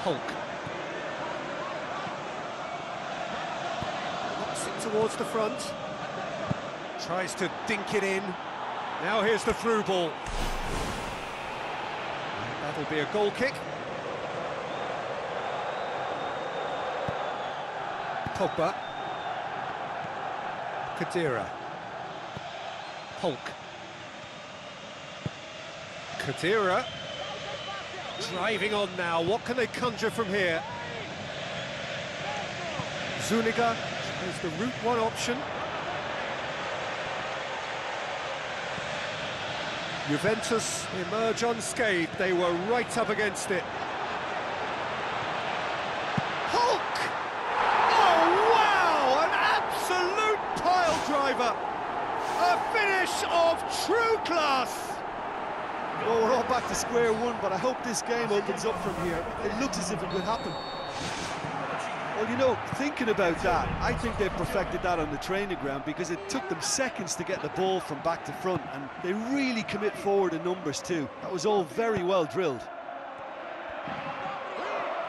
Hulk. Knocks it towards the front. Tries to dink it in. Now here's the through ball. That'll be a goal kick. Pogba. Khedira. Hulk. Khedira. Driving on now, what can they conjure from here? Zuniga is the route one option. Juventus emerge unscathed, they were right up against it. Hulk! Oh wow, an absolute pile driver! A finish of true class! Well, we're all back to square one, but I hope this game opens up from here. It looks as if it could happen. Well, you know, thinking about that, I think they've perfected that on the training ground because it took them seconds to get the ball from back to front, and they really commit forward in numbers too. That was all very well drilled.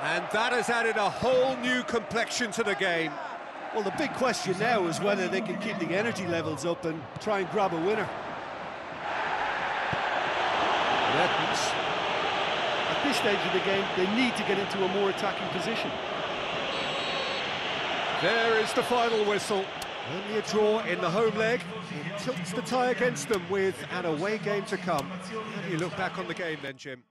And that has added a whole new complexion to the game. Well, the big question now is whether they can keep the energy levels up and try and grab a winner. Mertens. At this stage of the game, they need to get into a more attacking position. There is the final whistle. Only a draw in the home leg. It tilts the tie against them with an away game to come. How do you look back on the game then, Jim?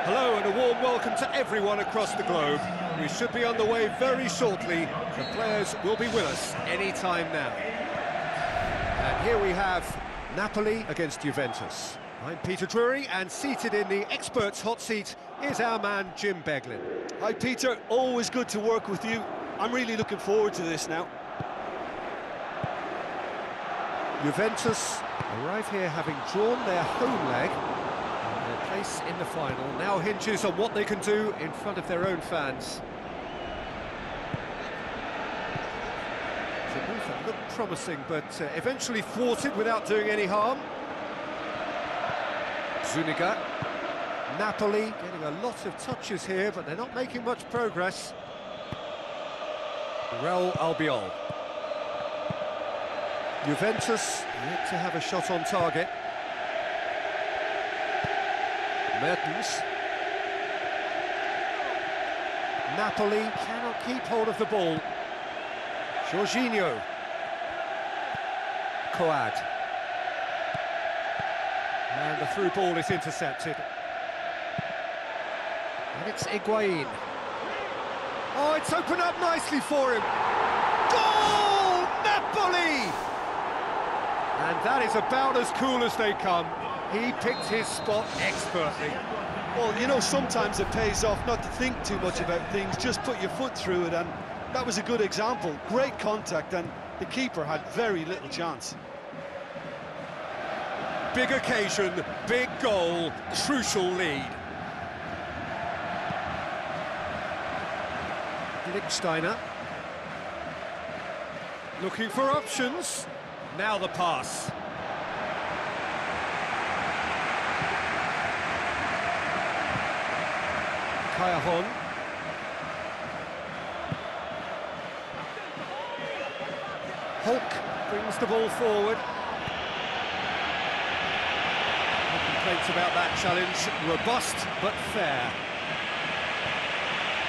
Hello and a warm welcome to everyone across the globe. We should be on the way very shortly. The players will be with us any time now. And here we have Napoli against Juventus. I'm Peter Drury, and seated in the experts' hot seat is our man Jim Beglin. Hi Peter, always good to work with you. I'm really looking forward to this now. Juventus arrive here having drawn their home leg. Their place in the final now hinges on what they can do in front of their own fans. The move that looked promising, but eventually thwarted without doing any harm. Zuniga. Napoli getting a lot of touches here, but they're not making much progress. Real Albiol. Juventus yet to have a shot on target. Mertens. Napoli cannot keep hold of the ball. Jorginho. Coad. And the through ball is intercepted. And it's Higuain. Oh, it's opened up nicely for him. Goal! Napoli! And that is about as cool as they come. He picked his spot expertly. Well, you know, sometimes it pays off not to think too much about things, just put your foot through it, and that was a good example. Great contact, and the keeper had very little chance. Big occasion, big goal, crucial lead. Lichtsteiner. Looking for options. Now the pass. Kayahon. Hulk brings the ball forward. No complaints about that challenge. Robust but fair.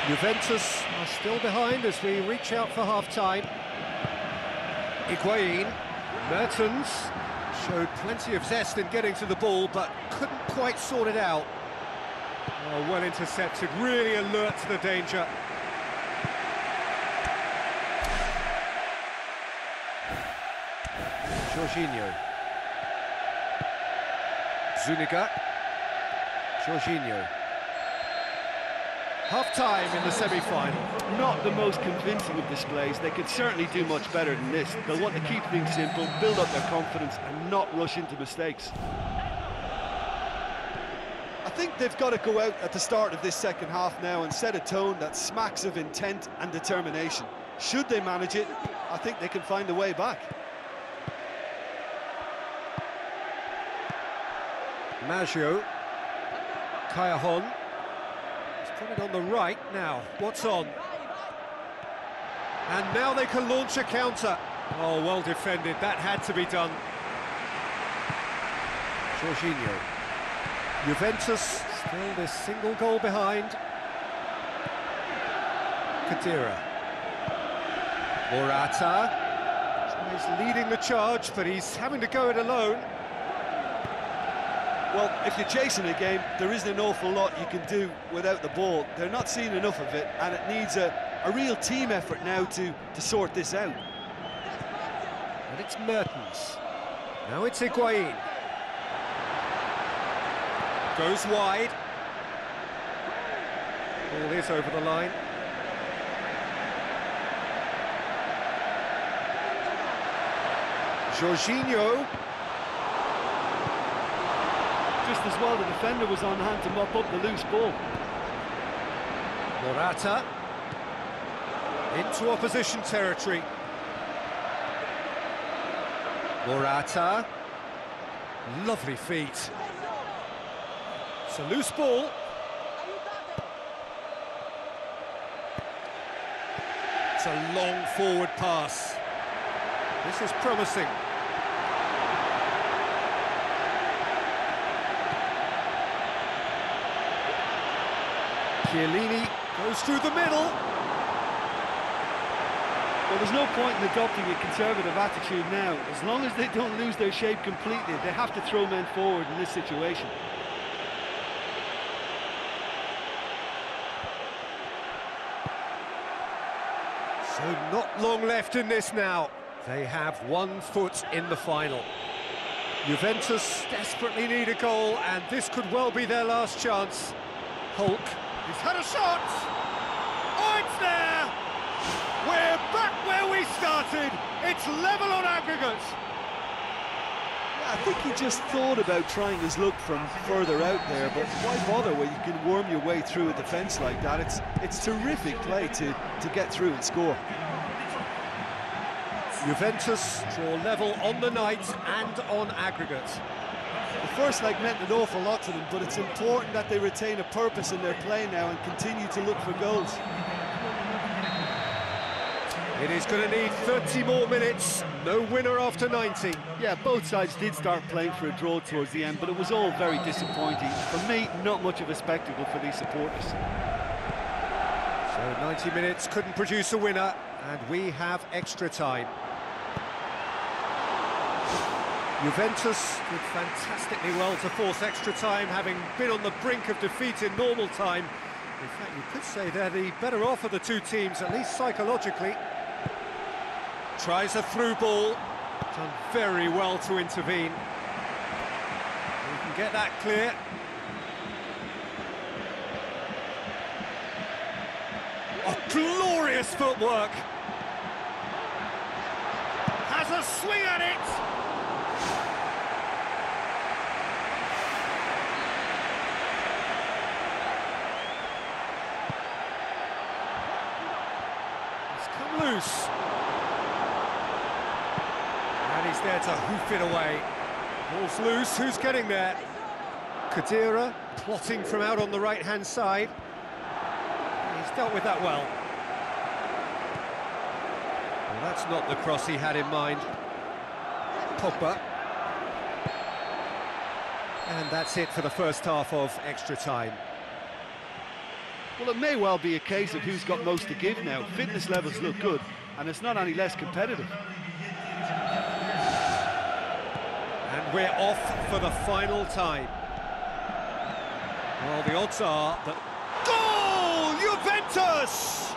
Juventus are still behind as we reach out for half-time. Higuain. Mertens showed plenty of zest in getting to the ball, but couldn't quite sort it out. Oh, well intercepted, really alert to the danger. Jorginho. Zuniga. Jorginho. Half-time in the semi-final. Not the most convincing of displays. They could certainly do much better than this. They'll want to keep things simple, build up their confidence and not rush into mistakes. I think they've got to go out at the start of this second half now and set a tone that smacks of intent and determination. Should they manage it, I think they can find a way back. Maggio. Kayahon. Put it on the right now. What's on? And now they can launch a counter. Oh, well defended. That had to be done. Jorginho. Juventus still this single goal behind. Khedira. Morata. He's leading the charge, but he's having to go it alone. Well, if you're chasing a game, there isn't an awful lot you can do without the ball. They're not seeing enough of it, and it needs a real team effort now to sort this out. And it's Mertens. Now it's Higuain. Goes wide. Ball is over the line. Jorginho. Just as well the defender was on hand to mop up the loose ball. Morata into opposition territory. Morata, lovely feet. It's a loose ball. It's a long forward pass. This is promising. Chiellini goes through the middle. Well, there's no point in adopting a conservative attitude now. As long as they don't lose their shape completely, they have to throw men forward in this situation. So not long left in this now. They have 1 foot in the final. Juventus desperately need a goal, and this could well be their last chance. Hulk. He's had a shot! Oh, it's there! We're back where we started! It's level on aggregate! Yeah, I think he just thought about trying his luck from further out there, but why bother when you can worm your way through a defence like that? It's terrific play to get through and score. Juventus draw level on the night and on aggregate. The first leg meant an awful lot to them, but it's important that they retain a purpose in their play now and continue to look for goals. It is going to need 30 more minutes, no winner after 90. Yeah, both sides did start playing for a draw towards the end, but it was all very disappointing. For me, not much of a spectacle for these supporters. So 90 minutes couldn't produce a winner, and we have extra time. Juventus did fantastically well to force extra time, having been on the brink of defeat in normal time. In fact, you could say they're the better off of the two teams, at least psychologically. Tries a through ball, done very well to intervene. We can get that clear. Oh, glorious footwork! Has a swing at it! Loose. And he's there to hoof it away. Ball's loose, who's getting there? Khedira plotting from out on the right-hand side. dealt with that well. Well, that's not the cross he had in mind. Pogba. And that's it for the first half of extra time. Well, it may well be a case of who's got most to give now. Fitness levels look good, and it's not any less competitive. And we're off for the final time. Well, the odds are that... Goal! Juventus!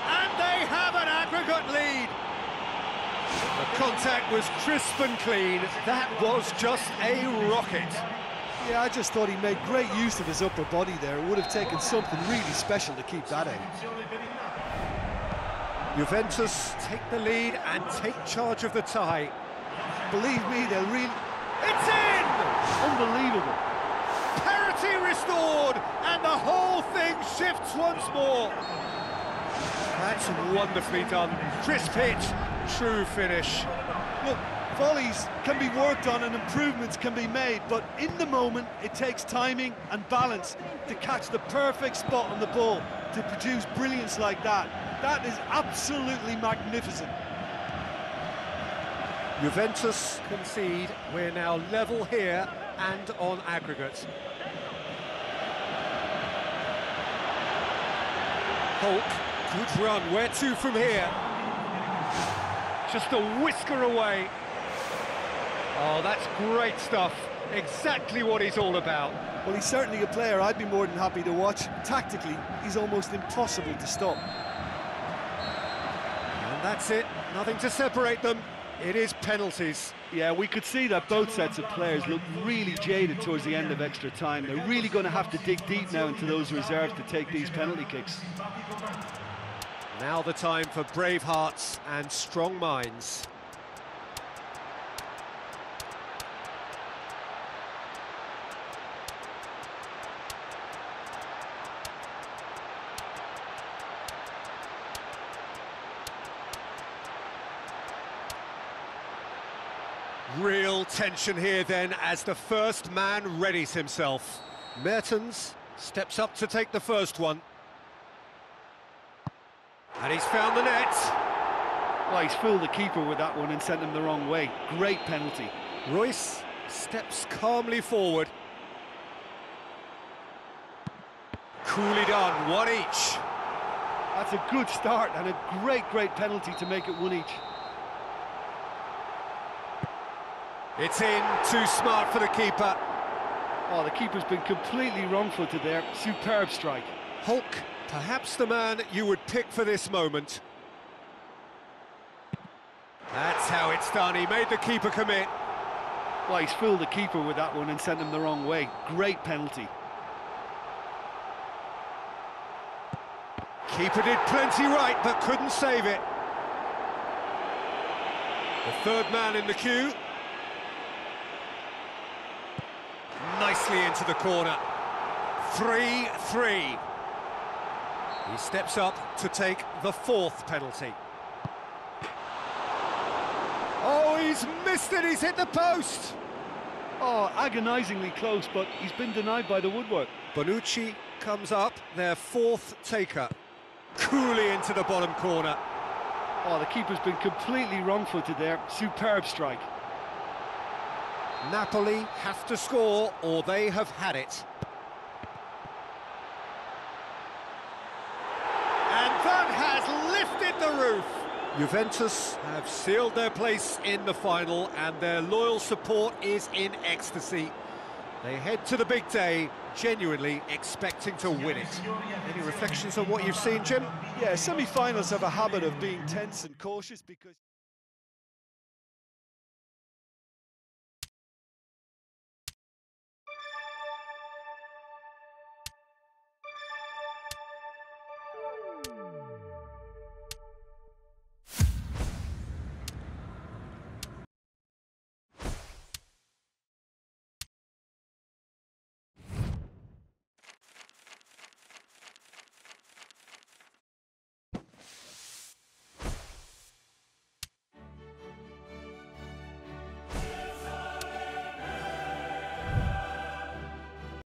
And they have an aggregate lead. The contact was crisp and clean. That was just a rocket. Yeah, I just thought he made great use of his upper body there. It would have taken something really special to keep that in. Juventus take the lead and take charge of the tie. Believe me, they'll really... It's in! Unbelievable. Parity restored, and the whole thing shifts once more. That's wonderfully done. Crisp hit, true finish. Look, volleys can be worked on and improvements can be made, but in the moment, it takes timing and balance to catch the perfect spot on the ball to produce brilliance like that. That is absolutely magnificent. Juventus concede. We're now level here and on aggregate. Hulk, good run. Where to from here? Just a whisker away. Oh, that's great stuff. Exactly what he's all about. Well, he's certainly a player I'd be more than happy to watch. Tactically, he's almost impossible to stop. And that's it. Nothing to separate them. It is penalties. Yeah, we could see that both sets of players look really jaded towards the end of extra time. They're really going to have to dig deep now into those reserves to take these penalty kicks. Now the time for brave hearts and strong minds. Real tension here then as the first man readies himself. Mertens steps up to take the first one. And he's found the net. Well, he's fooled the keeper with that one and sent him the wrong way. Great penalty. Royce steps calmly forward. Coolly done, one each. That's a good start and a great penalty to make it one each. It's in, too smart for the keeper. Oh, the keeper's been completely wrong-footed there. Superb strike. Hulk, perhaps the man you would pick for this moment. That's how it's done. He made the keeper commit. Well, he's fooled the keeper with that one and sent him the wrong way. Great penalty. Keeper did plenty right, but couldn't save it. The third man in the queue. Nicely into the corner. 3-3. He steps up to take the fourth penalty. Oh, he's missed it, he's hit the post! Oh, agonisingly close, but he's been denied by the woodwork. Bonucci comes up, their fourth taker. Coolly into the bottom corner. Oh, the keeper's been completely wrong-footed there. Superb strike. Napoli have to score, or they have had it. And that has lifted the roof. Juventus have sealed their place in the final, and their loyal support is in ecstasy. They head to the big day, genuinely expecting to win it. Any reflections on what you've seen, Jim? Yeah, semi-finals have a habit of being tense and cautious because...